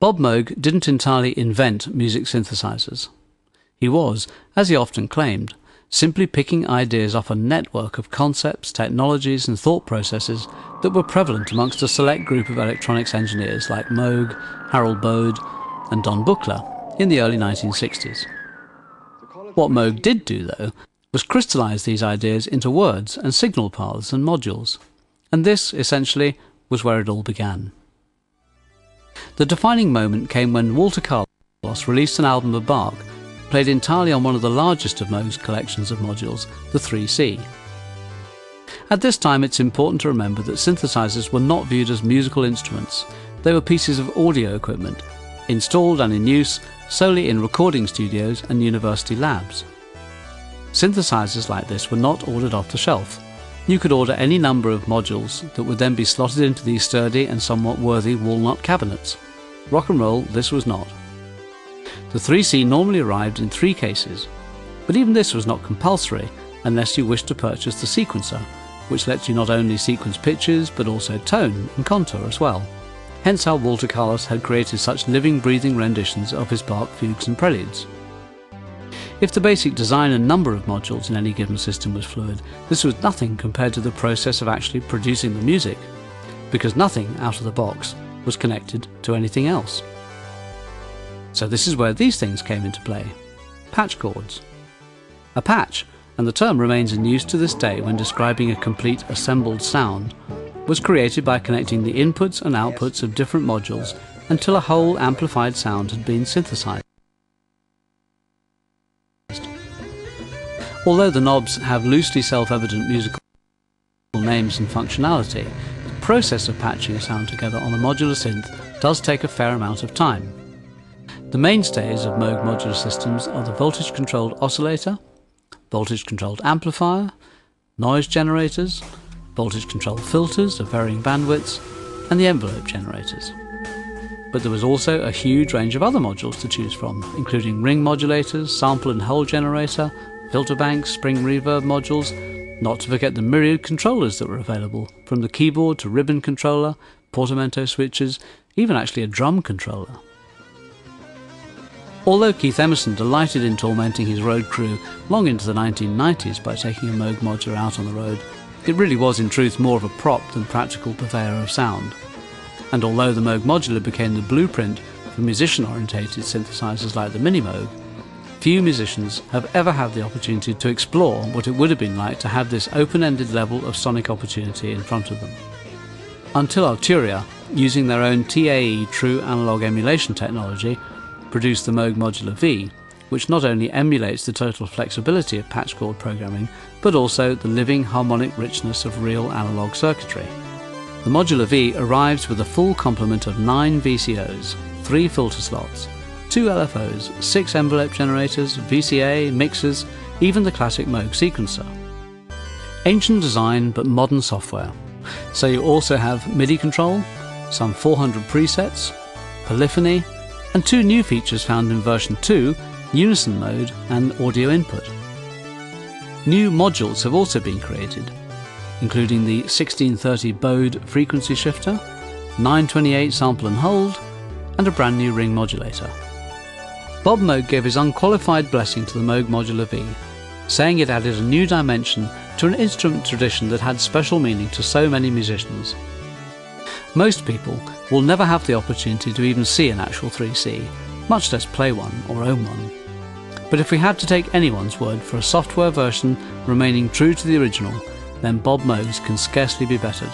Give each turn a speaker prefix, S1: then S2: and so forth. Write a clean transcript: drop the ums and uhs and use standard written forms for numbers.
S1: Bob Moog didn't entirely invent music synthesizers. He was, as he often claimed, simply picking ideas off a network of concepts, technologies and thought processes that were prevalent amongst a select group of electronics engineers like Moog, Harold Bode and Don Buchla in the early 1960s. What Moog did do, though, was crystallize these ideas into words and signal paths and modules. And this, essentially, was where it all began. The defining moment came when Walter Carlos released an album of Bach, played entirely on one of the largest of Moog's collections of modules, the 3C. At this time, it's important to remember that synthesizers were not viewed as musical instruments. They were pieces of audio equipment, installed and in use solely in recording studios and university labs. Synthesizers like this were not ordered off the shelf. You could order any number of modules that would then be slotted into these sturdy and somewhat worthy walnut cabinets. Rock and roll, this was not. The 3C normally arrived in 3 cases, but even this was not compulsory unless you wished to purchase the sequencer, which lets you not only sequence pitches but also tone and contour as well. Hence how Walter Carlos had created such living, breathing renditions of his Bach fugues and preludes. If the basic design and number of modules in any given system was fluid, this was nothing compared to the process of actually producing the music, because nothing out of the box was connected to anything else. So this is where these things came into play. Patch chords. A patch, and the term remains in use to this day when describing a complete assembled sound, was created by connecting the inputs and outputs of different modules until a whole amplified sound had been synthesized. Although the knobs have loosely self-evident musical names and functionality, the process of patching a sound together on a modular synth does take a fair amount of time. The mainstays of Moog modular systems are the voltage-controlled oscillator, voltage-controlled amplifier, noise generators, voltage-controlled filters of varying bandwidths, and the envelope generators. But there was also a huge range of other modules to choose from, including ring modulators, sample and hold generator, filter banks, spring reverb modules, not to forget the myriad controllers that were available, from the keyboard to ribbon controller, portamento switches, even actually a drum controller. Although Keith Emerson delighted in tormenting his road crew long into the 1990s by taking a Moog modular out on the road, it really was in truth more of a prop than practical purveyor of sound. And although the Moog modular became the blueprint for musician-orientated synthesizers like the Mini Moog, few musicians have ever had the opportunity to explore what it would have been like to have this open-ended level of sonic opportunity in front of them. Until Arturia, using their own TAE true analog emulation technology, produced the Moog Modular V, which not only emulates the total flexibility of patch chord programming, but also the living harmonic richness of real analog circuitry. The Modular V arrives with a full complement of 9 VCOs, 3 filter slots, 2 LFOs, 6 envelope generators, VCA, mixers, even the classic Moog sequencer. Ancient design but modern software. So you also have MIDI control, some 400 presets, polyphony, and 2 new features found in version 2, unison mode and audio input. New modules have also been created, including the 1630 Bode frequency shifter, 928 sample and hold, and a brand new ring modulator. Bob Moog gave his unqualified blessing to the Moog Modular V, saying it added a new dimension to an instrument tradition that had special meaning to so many musicians. Most people will never have the opportunity to even see an actual 3C, much less play one or own one. But if we had to take anyone's word for a software version remaining true to the original, then Bob Moog's can scarcely be bettered.